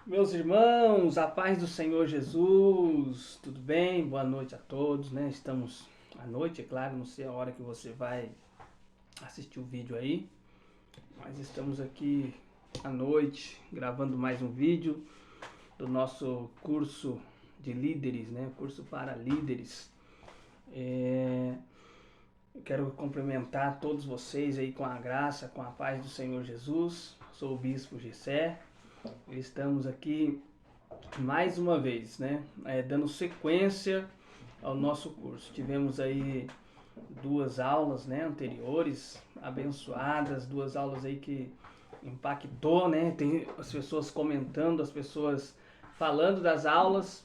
Meus irmãos, a paz do Senhor Jesus, tudo bem? Boa noite a todos, né? Estamos à noite, é claro, não sei a hora que você vai assistir o vídeo aí, mas estamos aqui à noite gravando mais um vídeo do nosso curso de líderes, né? Curso para líderes. Eu quero cumprimentar todos vocês aí com a graça, com a paz do Senhor Jesus. Sou o Bispo Gessé. Estamos aqui mais uma vez, né, dando sequência ao nosso curso. Tivemos aí duas aulas, né, anteriores, abençoadas, duas aulas aí que impactou, né, tem as pessoas comentando, as pessoas falando das aulas,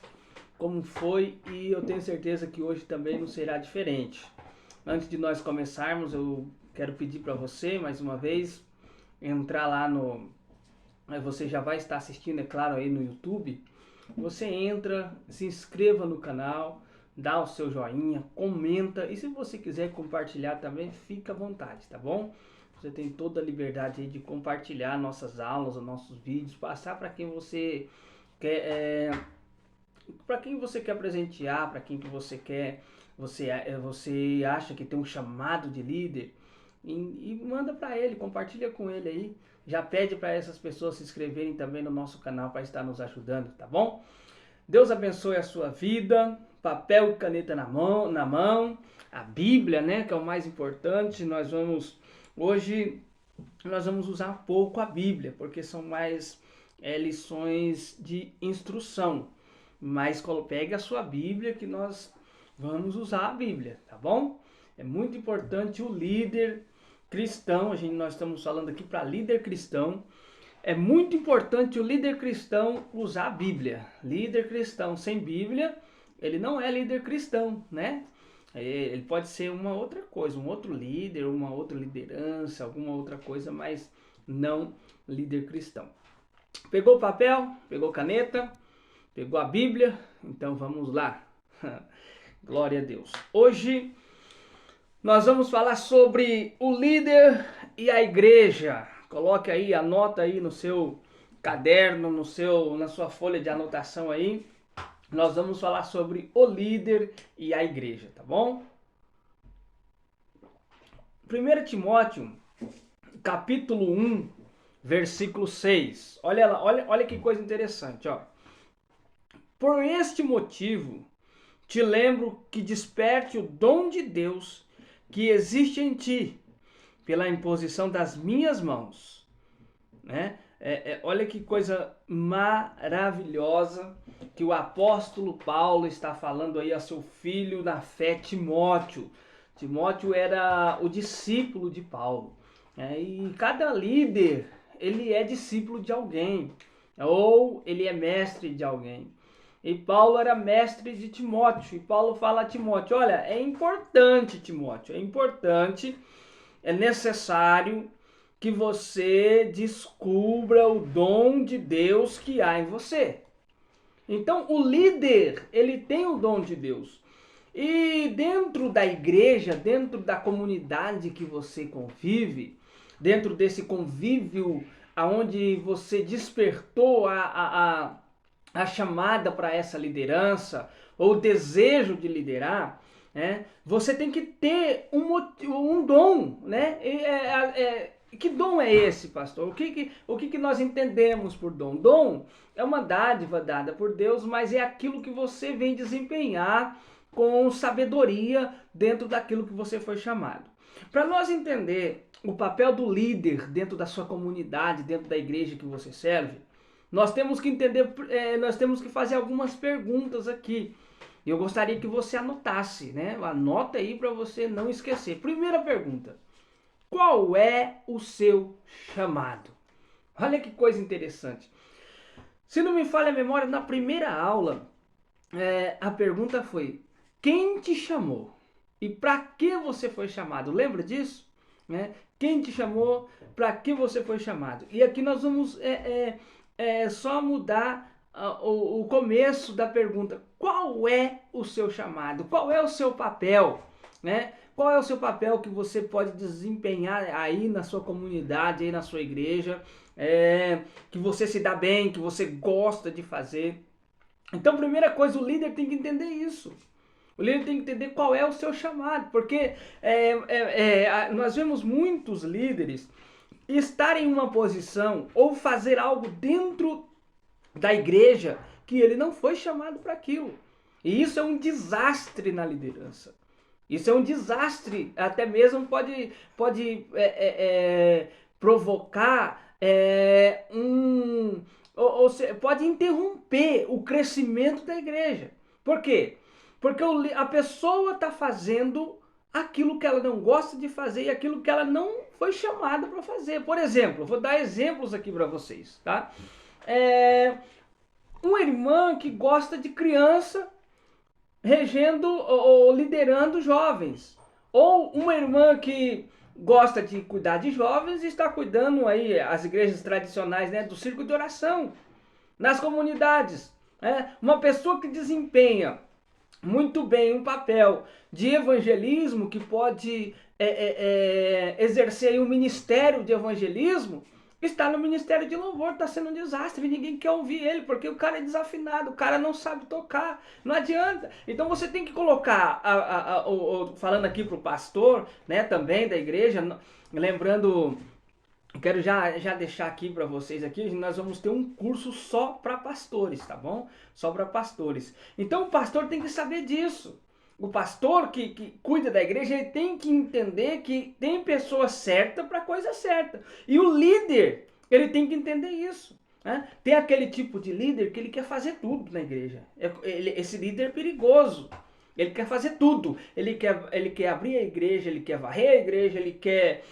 como foi, e eu tenho certeza que hoje também não será diferente. Antes de nós começarmos, eu quero pedir para você, mais uma vez, entrar lá no... Você já vai estar assistindo, é claro, aí no YouTube. Você entra, se inscreva no canal, dá o seu joinha, comenta e se você quiser compartilhar também, fica à vontade, tá bom? Você tem toda a liberdade aí de compartilhar nossas aulas, os nossos vídeos, passar para quem você quer, para quem você quer presentear, para quem que você quer, você acha que tem um chamado de líder e manda para ele, compartilha com ele aí. Já pede para essas pessoas se inscreverem também no nosso canal para estar nos ajudando, tá bom? Deus abençoe a sua vida, papel e caneta na mão, a Bíblia, né, que é o mais importante. Hoje nós vamos usar pouco a Bíblia, porque são mais lições de instrução. Mas pegue a sua Bíblia que nós vamos usar a Bíblia, tá bom? É muito importante o líder cristão, nós estamos falando aqui para líder cristão. É muito importante o líder cristão usar a Bíblia. Líder cristão sem Bíblia, ele não é líder cristão, né? Ele pode ser uma outra coisa, um outro líder, uma outra liderança, alguma outra coisa, mas não líder cristão. Pegou o papel? Pegou caneta? Pegou a Bíblia? Então vamos lá. Glória a Deus. Hoje nós vamos falar sobre o líder e a igreja. Coloque aí, anota aí no seu caderno, na sua folha de anotação aí. Nós vamos falar sobre o líder e a igreja, tá bom? 1 Timóteo, capítulo 1, versículo 6. Olha lá, olha que coisa interessante, ó. Por este motivo, te lembro que desperte o dom de Deus que existe em ti, pela imposição das minhas mãos, né? Olha que coisa maravilhosa que o apóstolo Paulo está falando aí a seu filho na fé, Timóteo. Timóteo era o discípulo de Paulo, né? E cada líder, ele é discípulo de alguém, ou ele é mestre de alguém. E Paulo era mestre de Timóteo, e Paulo fala a Timóteo, olha, é importante, Timóteo, é necessário que você descubra o dom de Deus que há em você. Então, o líder, ele tem o dom de Deus. E dentro da igreja, dentro da comunidade que você convive, dentro desse convívio aonde você despertou a chamada para essa liderança, ou o desejo de liderar, né? Você tem que ter um dom, né? Que dom é esse, pastor? O que nós entendemos por dom? Dom é uma dádiva dada por Deus, mas é aquilo que você vem desempenhar com sabedoria dentro daquilo que você foi chamado. Para nós entender o papel do líder dentro da sua comunidade, dentro da igreja que você serve, nós temos que entender, nós temos que fazer algumas perguntas aqui. Eu gostaria que você anotasse, né? Anota aí para você não esquecer. Primeira pergunta: qual é o seu chamado? Olha que coisa interessante. Se não me falha a memória, na primeira aula, a pergunta foi: quem te chamou? E para que você foi chamado? Lembra disso? Né? Quem te chamou? Para que você foi chamado? E aqui nós vamos só mudar o começo da pergunta. Qual é o seu chamado? Qual é o seu papel? Né? Qual é o seu papel que você pode desempenhar aí na sua comunidade, aí na sua igreja, que você se dá bem, que você gosta de fazer. Então, primeira coisa, o líder tem que entender isso. O líder tem que entender qual é o seu chamado, porque nós vemos muitos líderes estar em uma posição ou fazer algo dentro da igreja que ele não foi chamado para aquilo. E isso é um desastre na liderança. Isso é um desastre, até mesmo pode provocar pode interromper o crescimento da igreja. Por quê? Porque a pessoa está fazendo aquilo que ela não gosta de fazer e aquilo que ela não foi chamada para fazer. Por exemplo, vou dar exemplos aqui para vocês, tá? Uma irmã que gosta de criança regendo ou liderando jovens. Ou uma irmã que gosta de cuidar de jovens e está cuidando aí, as igrejas tradicionais, né, do círculo de oração, nas comunidades. Uma pessoa que desempenha muito bem um papel de evangelismo, que pode exercer aí um ministério de evangelismo, está no ministério de louvor, está sendo um desastre, ninguém quer ouvir ele, porque o cara é desafinado, o cara não sabe tocar, não adianta. Então você tem que colocar, falando aqui para o pastor, né, também da igreja, lembrando, quero já deixar aqui para vocês aqui, nós vamos ter um curso só para pastores, tá bom? Só para pastores. Então o pastor tem que saber disso. O pastor que cuida da igreja, ele tem que entender que tem pessoa certa para coisa certa. E o líder, ele tem que entender isso. Né? Tem aquele tipo de líder que ele quer fazer tudo na igreja. Esse líder é perigoso. Ele quer fazer tudo. Ele quer abrir a igreja, ele quer varrer a igreja, ele quer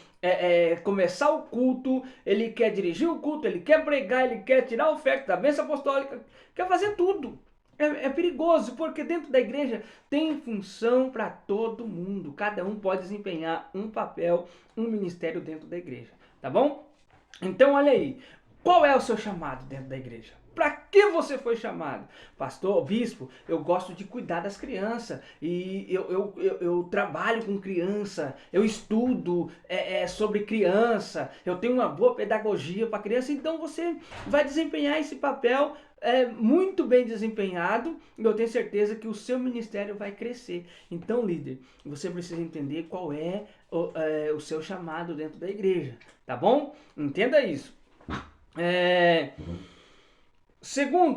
começar o culto, ele quer dirigir o culto, ele quer pregar, ele quer tirar a oferta da bênção apostólica. Quer fazer tudo. É perigoso, porque dentro da igreja tem função para todo mundo. Cada um pode desempenhar um papel, um ministério dentro da igreja. Tá bom? Então, olha aí. Qual é o seu chamado dentro da igreja? Para que você foi chamado? Pastor, bispo, eu gosto de cuidar das crianças. E eu trabalho com criança. Eu estudo sobre criança. Eu tenho uma boa pedagogia para criança. Então, você vai desempenhar esse papel muito bem desempenhado, e eu tenho certeza que o seu ministério vai crescer. Então, líder, você precisa entender qual é o seu chamado dentro da igreja, tá bom? Entenda isso.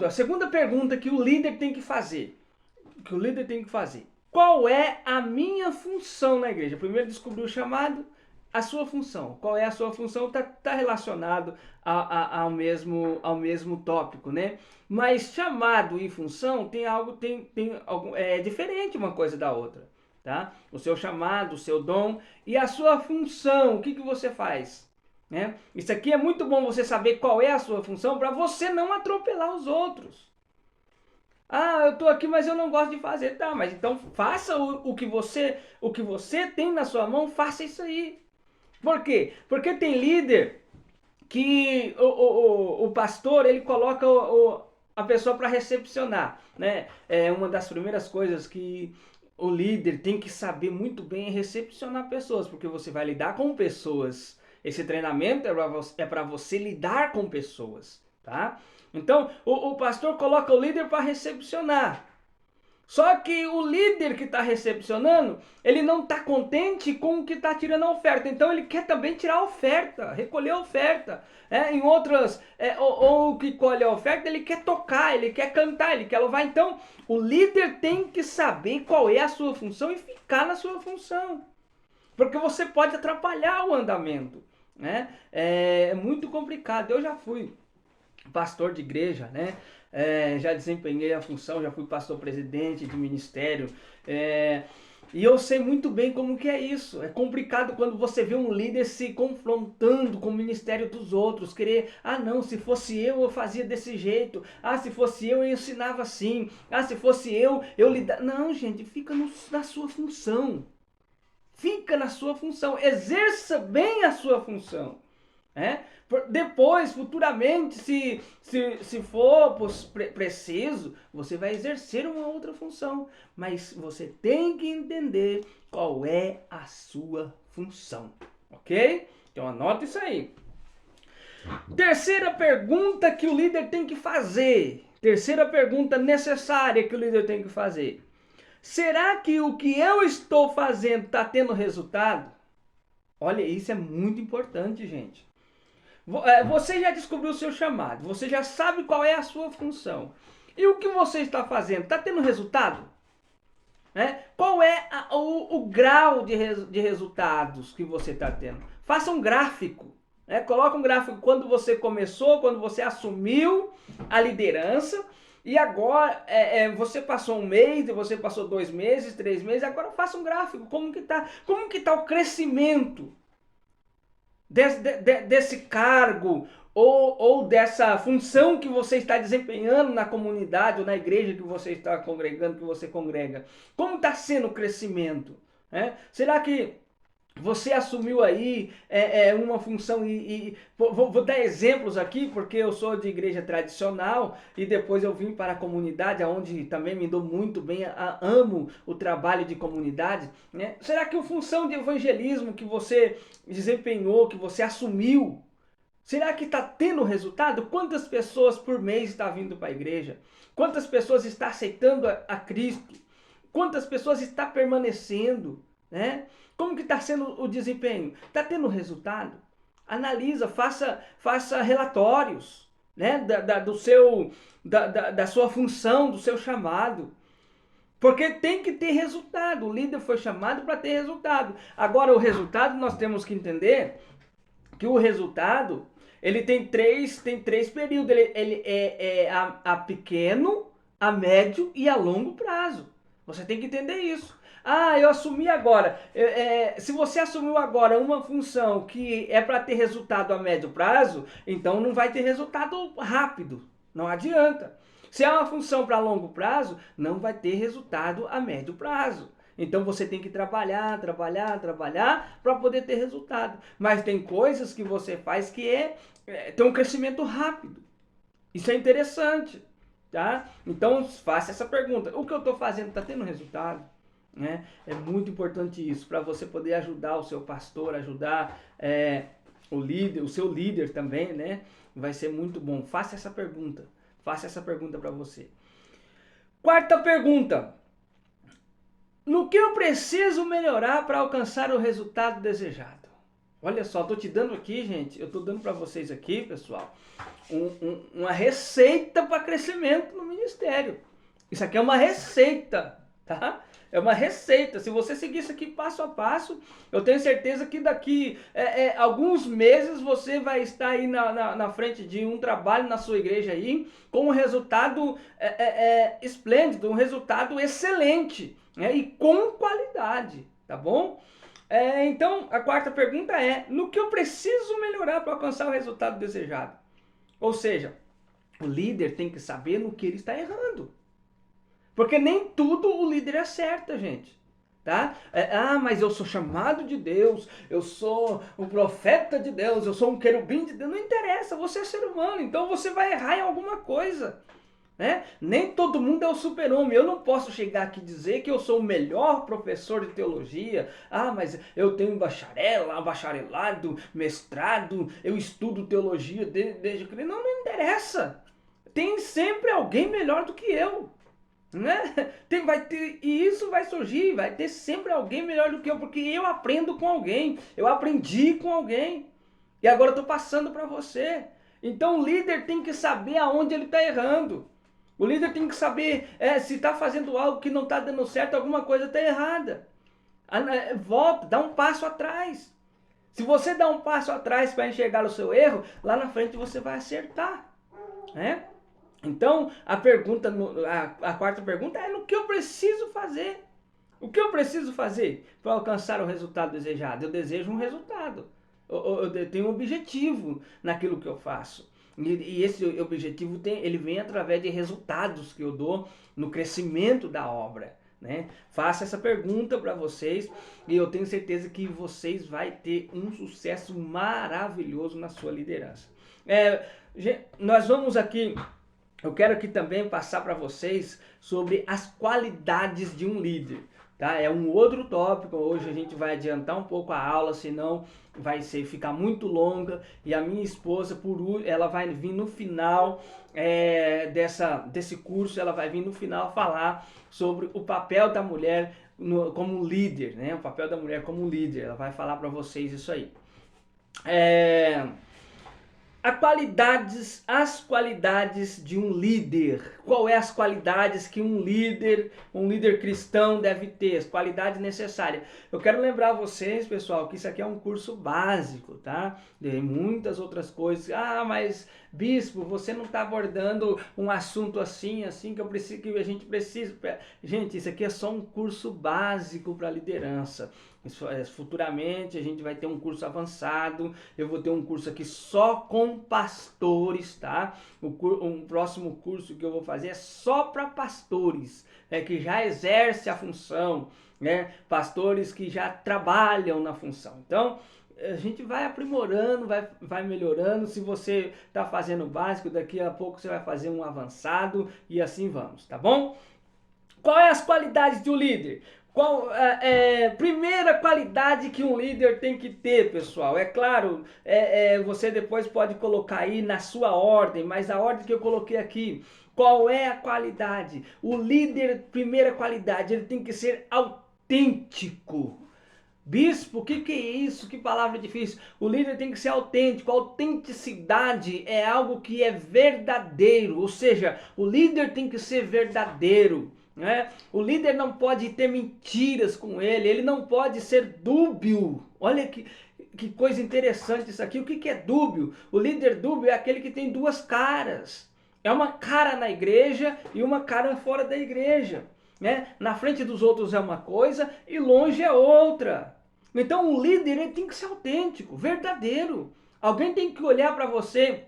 A segunda pergunta que o líder tem que fazer, qual é a minha função na igreja? Primeiro descobrir o chamado, a sua função. Qual é a sua função? Tá relacionado ao mesmo tópico, né? Mas chamado e função tem algo diferente uma coisa da outra, tá? O seu chamado, o seu dom e a sua função. O que você faz? Né? Isso aqui é muito bom você saber qual é a sua função para você não atropelar os outros. Ah, eu tô aqui, mas eu não gosto de fazer. Tá, mas então faça o que você tem na sua mão, faça isso aí. Por quê? Porque tem líder que o pastor, ele coloca a pessoa para recepcionar, né? É uma das primeiras coisas que o líder tem que saber muito bem é recepcionar pessoas, porque você vai lidar com pessoas. Esse treinamento é para você lidar com pessoas, tá? Então, o pastor coloca o líder para recepcionar. Só que o líder que está recepcionando, ele não está contente com o que está tirando a oferta. Então ele quer também tirar a oferta, recolher a oferta. Em outras, ou o que colhe a oferta, ele quer tocar, ele quer cantar, ele quer louvar. Então o líder tem que saber qual é a sua função e ficar na sua função. Porque você pode atrapalhar o andamento. Né? É muito complicado. Eu já fui pastor de igreja, né? Já desempenhei a função, já fui pastor presidente de ministério, e eu sei muito bem como que é isso. É complicado quando você vê um líder se confrontando com o ministério dos outros, querer, não, se fosse eu fazia desse jeito, se fosse eu ensinava assim, se fosse eu lidava. Não, gente, fica na sua função. Fica na sua função, exerça bem a sua função. Depois, futuramente, se for preciso, você vai exercer uma outra função. Mas você tem que entender qual é a sua função. Ok? Então anota isso aí. Terceira pergunta que o líder tem que fazer. Terceira pergunta necessária que o líder tem que fazer. Será que o que eu estou fazendo está tendo resultado? Olha, isso é muito importante, gente. Você já descobriu o seu chamado, você já sabe qual é a sua função. E o que você está fazendo? Está tendo resultado? Qual é o grau de resultados que você está tendo? Faça um gráfico. Coloca um gráfico quando você começou, quando você assumiu a liderança. E agora você passou um mês, você passou 2 meses, 3 meses. Agora faça um gráfico. Como que tá o crescimento desse cargo ou dessa função que você está desempenhando na comunidade ou na igreja que você está congregando, que você congrega? Como está sendo o crescimento? Será que você assumiu aí uma função vou dar exemplos aqui, porque eu sou de igreja tradicional e depois eu vim para a comunidade, onde também me dou muito bem, amo o trabalho de comunidade. Será que a função de evangelismo que você desempenhou, que você assumiu, será que está tendo resultado? Quantas pessoas por mês estão vindo para a igreja? Quantas pessoas estão aceitando a Cristo? Quantas pessoas estão permanecendo? Como que está sendo o desempenho? Está tendo resultado? Analisa, faça relatórios, da sua função, do seu chamado. Porque tem que ter resultado. O líder foi chamado para ter resultado. Agora, o resultado, nós temos que entender que o resultado, ele tem três períodos. Ele é a pequeno, a médio e a longo prazo. Você tem que entender isso. Eu assumi agora. Se você assumiu agora uma função que é para ter resultado a médio prazo, então não vai ter resultado rápido. Não adianta. Se é uma função para longo prazo, não vai ter resultado a médio prazo. Então você tem que trabalhar para poder ter resultado. Mas tem coisas que você faz que tem um crescimento rápido. Isso é interessante. Tá? Então faça essa pergunta. O que eu estou fazendo está tendo resultado? É muito importante isso, para você poder ajudar o seu pastor, ajudar o seu líder também, vai ser muito bom. Faça essa pergunta para você. Quarta pergunta: no que eu preciso melhorar para alcançar o resultado desejado? Olha só, estou te dando aqui, gente, eu estou dando para vocês aqui, pessoal, uma receita para crescimento no ministério. Isso aqui é uma receita, tá? É uma receita. Se você seguir isso aqui passo a passo, eu tenho certeza que daqui alguns meses você vai estar aí na frente de um trabalho na sua igreja aí, com um resultado esplêndido, um resultado excelente, e com qualidade, tá bom? Então, a quarta pergunta é: no que eu preciso melhorar para alcançar o resultado desejado? Ou seja, o líder tem que saber no que ele está errando. Porque nem tudo o líder acerta, gente. Tá? Mas eu sou chamado de Deus, eu sou um profeta de Deus, eu sou um querubim de Deus. Não interessa, você é ser humano, então você vai errar em alguma coisa. Nem todo mundo é o super-homem. Eu não posso chegar aqui e dizer que eu sou o melhor professor de teologia. Mas eu tenho bacharelado, mestrado, eu estudo teologia desde que... Não interessa. Tem sempre alguém melhor do que eu. E isso vai surgir, vai ter sempre alguém melhor do que eu, porque eu aprendo com alguém, eu aprendi com alguém, e agora eu estou passando para você. Então o líder tem que saber aonde ele está errando. O líder tem que saber se está fazendo algo que não está dando certo, alguma coisa está errada. Volta, dá um passo atrás. Se você dá um passo atrás para enxergar o seu erro, lá na frente você vai acertar. Então, a quarta pergunta é: no que eu preciso fazer? O que eu preciso fazer para alcançar o resultado desejado? Eu desejo um resultado. Eu tenho um objetivo naquilo que eu faço. E esse objetivo ele vem através de resultados que eu dou no crescimento da obra. né? Faça essa pergunta para vocês e eu tenho certeza que vocês vão ter um sucesso maravilhoso na sua liderança. Nós vamos aqui, eu quero aqui também passar para vocês sobre as qualidades de um líder. Tá? É um outro tópico, hoje a gente vai adiantar um pouco a aula, senão vai ficar muito longa, e a minha esposa, ela vai vir no final desse curso, ela vai vir no final falar sobre o papel da mulher como líder, né? O papel da mulher como líder, ela vai falar para vocês isso aí. As qualidades de um líder. Qual é as qualidades que um líder cristão deve ter? As qualidades necessárias. Eu quero lembrar vocês, pessoal, que isso aqui é um curso básico, tá? Tem muitas outras coisas. Ah, mas bispo, você não está abordando um assunto assim que a gente precisa. Gente, isso aqui é só um curso básico para liderança. Futuramente a gente vai ter um curso avançado, eu vou ter um curso aqui só com pastores, tá? Um próximo curso que eu vou fazer é só para pastores, que já exercem a função, né? Pastores que já trabalham na função. Então, a gente vai aprimorando, vai melhorando. Se você está fazendo o básico, daqui a pouco você vai fazer um avançado e assim vamos, tá bom? Qual é as qualidades de um líder? Primeira qualidade que um líder tem que ter, pessoal, é claro, você depois pode colocar aí na sua ordem, mas a ordem que eu coloquei aqui, qual é a qualidade? O líder, primeira qualidade, ele tem que ser autêntico. Bispo, o que é isso? Que palavra difícil. O líder tem que ser autêntico. A autenticidade é algo que é verdadeiro, ou seja, o líder tem que ser verdadeiro. Né? O líder não pode ter mentiras com ele não pode ser dúbio. Olha que coisa interessante isso aqui. O que é dúbio? O líder dúbio é aquele que tem duas caras. É uma cara na igreja e uma cara fora da igreja. Né? Na frente dos outros é uma coisa e longe é outra. Então o líder ele tem que ser autêntico, verdadeiro. Alguém tem que olhar para você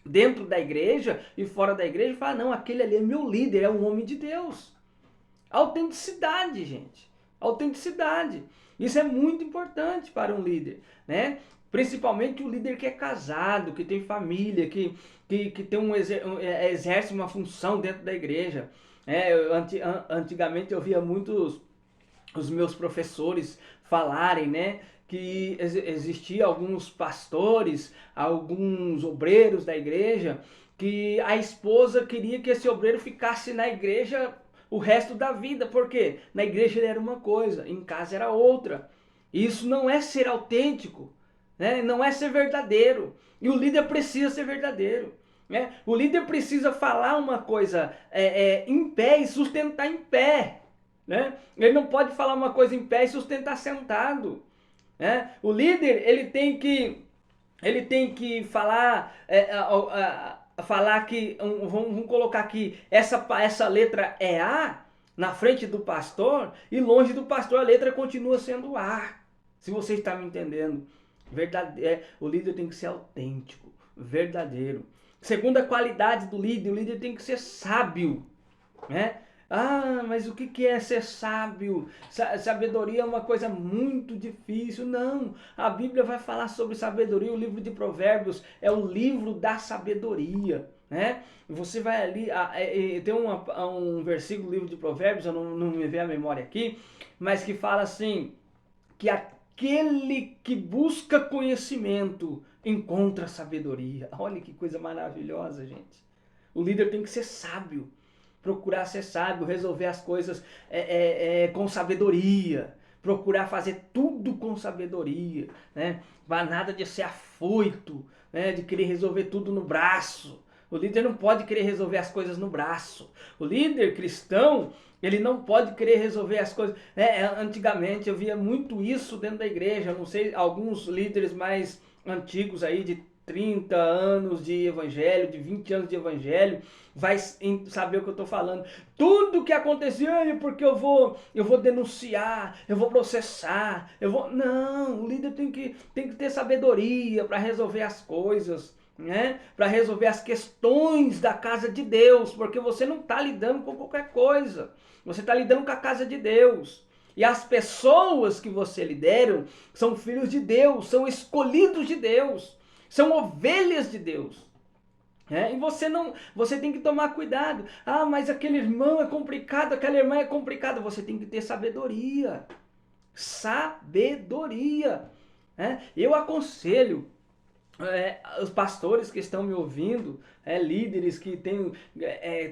dentro da igreja e fora da igreja e falar, não, aquele ali é meu líder, é um homem de Deus. Autenticidade, gente. Autenticidade. Isso é muito importante para um líder, né? Principalmente o líder que é casado, que tem família, que tem exerce uma função dentro da igreja. Antigamente eu via muitos os meus professores falarem, né? Que existia alguns pastores, alguns obreiros da igreja, que a esposa queria que esse obreiro ficasse na igreja o resto da vida, porque na igreja ele era uma coisa, em casa era outra. Isso não é ser autêntico, né? Não é ser verdadeiro. E o líder precisa ser verdadeiro. Né? O líder precisa falar uma coisa em pé e sustentar em pé. Né? Ele não pode falar uma coisa em pé e sustentar sentado. Né? O líder ele tem que falar falar que, vamos colocar aqui, essa letra é A na frente do pastor e longe do pastor a letra continua sendo A. Se você está me entendendo. O líder tem que ser autêntico, verdadeiro. Segunda qualidade do líder, o líder tem que ser sábio. Né? Ah, mas o que é ser sábio? Sabedoria é uma coisa muito difícil. Não, a Bíblia vai falar sobre sabedoria. O livro de Provérbios é o livro da sabedoria. Né? Você vai ali, tem um versículo do livro de Provérbios, eu não me vejo a memória aqui, mas que fala assim, que aquele que busca conhecimento encontra sabedoria. Olha que coisa maravilhosa, gente. O líder tem que ser sábio. Procurar ser sábio, resolver as coisas com sabedoria, procurar fazer tudo com sabedoria, né? Nada de ser afoito, né? De querer resolver tudo no braço. O líder não pode querer resolver as coisas no braço. O líder cristão, ele não pode querer resolver as coisas. Antigamente eu via muito isso dentro da igreja, não sei, alguns líderes mais antigos aí de 30 anos de evangelho, de 20 anos de evangelho, vai saber o que eu estou falando. Tudo que acontecia, porque eu vou denunciar, eu vou processar, Não, o líder tem que ter sabedoria para resolver as coisas. né? Para resolver as questões da casa de Deus, porque você não está lidando com qualquer coisa, você está lidando com a casa de Deus. E as pessoas que você lidera são filhos de Deus, são escolhidos de Deus, são ovelhas de Deus. E você tem que tomar cuidado. Ah, mas aquele irmão é complicado, aquela irmã é complicada. Você tem que ter sabedoria. Sabedoria. Eu aconselho os pastores que estão me ouvindo, líderes que têm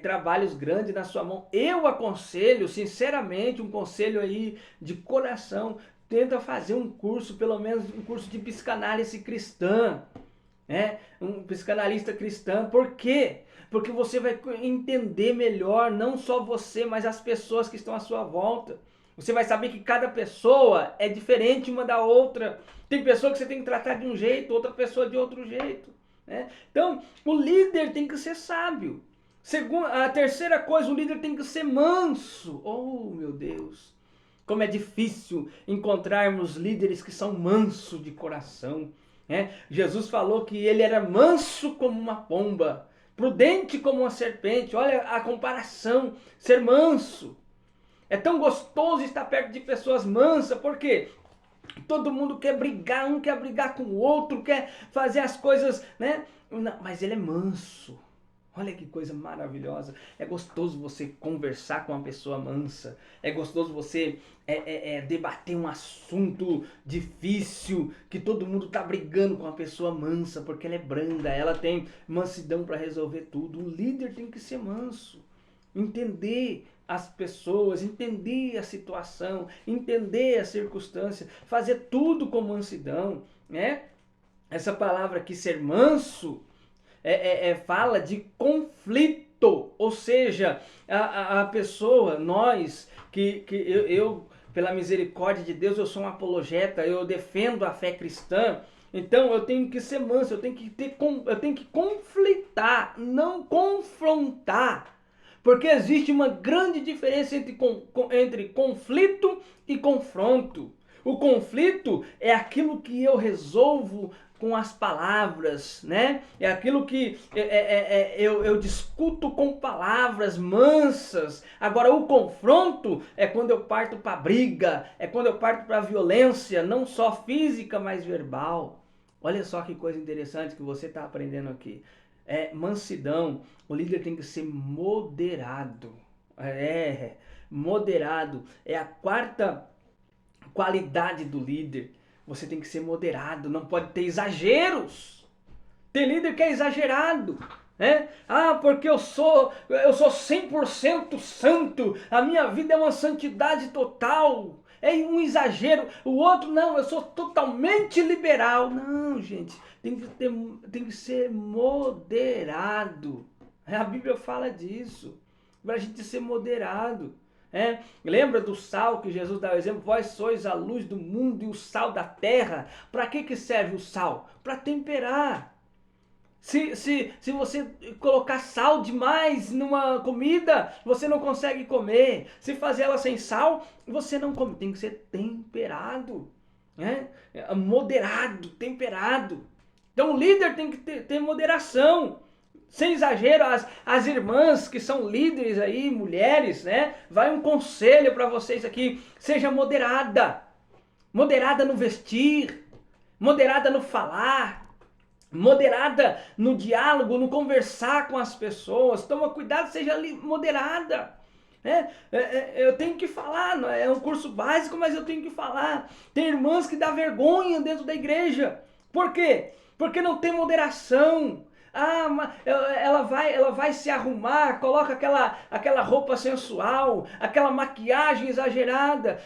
trabalhos grandes na sua mão, eu aconselho, sinceramente, um conselho aí de coração, tenta fazer um curso, pelo menos um curso de psicanálise cristã, um psicanalista cristão. Por quê? Porque você vai entender melhor, não só você, mas as pessoas que estão à sua volta. Você vai saber que cada pessoa é diferente uma da outra. Tem pessoa que você tem que tratar de um jeito, outra pessoa de outro jeito. Então, o líder tem que ser sábio. A terceira coisa, o líder tem que ser manso. Oh, meu Deus! Como é difícil encontrarmos líderes que são mansos de coração. Jesus falou que ele era manso como uma pomba, prudente como uma serpente. Olha a comparação, ser manso. É tão gostoso estar perto de pessoas mansas, porque todo mundo quer brigar, um quer brigar com o outro, quer fazer as coisas, Não, mas ele é manso. Olha que coisa maravilhosa. É gostoso você conversar com uma pessoa mansa. É gostoso você debater um assunto difícil, que todo mundo está brigando com uma pessoa mansa, porque ela é branda, ela tem mansidão para resolver tudo. O líder tem que ser manso. Entender as pessoas, entender a situação, entender a circunstância, fazer tudo com mansidão, Essa palavra aqui, ser manso, fala de conflito, ou seja, a pessoa, nós, eu, pela misericórdia de Deus, eu sou um apologeta, eu defendo a fé cristã, então eu tenho que ser manso, eu tenho que conflitar, não confrontar. Porque existe uma grande diferença entre conflito e confronto. O conflito é aquilo que eu resolvo com as palavras, É aquilo que eu discuto com palavras mansas. Agora, o confronto é quando eu parto para a briga, é quando eu parto para a violência, não só física, mas verbal. Olha só que coisa interessante que você está aprendendo aqui. Mansidão, o líder tem que ser moderado. Moderado. É a quarta qualidade do líder. Você tem que ser moderado, não pode ter exageros. Tem líder que é exagerado. Porque eu sou 100% santo, a minha vida é uma santidade total. É um exagero. O outro, não, eu sou totalmente liberal. Não, gente, tem que ser moderado. A Bíblia fala disso, para a gente ser moderado. Lembra do sal que Jesus dá o exemplo? Vós sois a luz do mundo e o sal da terra. Para que serve o sal? Para temperar. Se você colocar sal demais numa comida, você não consegue comer. Se fazer ela sem sal, você não come. Tem que ser temperado, moderado, temperado. Então o líder tem que ter moderação. Sem exagero, as irmãs que são líderes aí, mulheres, vai um conselho para vocês aqui. Seja moderada. Moderada no vestir, moderada no falar, moderada no diálogo, no conversar com as pessoas. Toma cuidado, seja moderada. Eu tenho que falar, não é um curso básico, mas eu tenho que falar. Tem irmãs que dá vergonha dentro da igreja. Por quê? Porque não tem moderação. Ela vai se arrumar, coloca aquela roupa sensual, aquela maquiagem exagerada.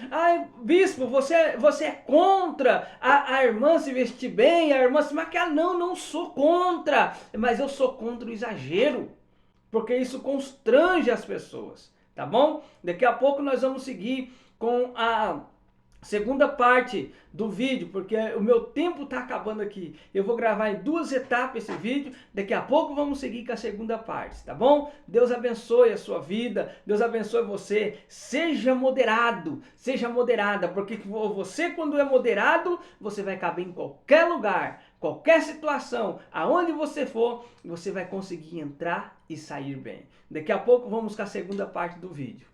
Bispo, você é contra a irmã se vestir bem, a irmã se maquiar? Não sou contra, mas eu sou contra o exagero, porque isso constrange as pessoas, tá bom? Daqui a pouco nós vamos seguir com a segunda parte do vídeo, porque o meu tempo está acabando aqui. Eu vou gravar em 2 etapas esse vídeo. Daqui a pouco vamos seguir com a segunda parte, tá bom? Deus abençoe a sua vida. Deus abençoe você. Seja moderado, seja moderada, porque você, quando é moderado, você vai caber em qualquer lugar. qualquer situação, aonde você for, você vai conseguir entrar e sair bem. Daqui a pouco vamos com a segunda parte do vídeo.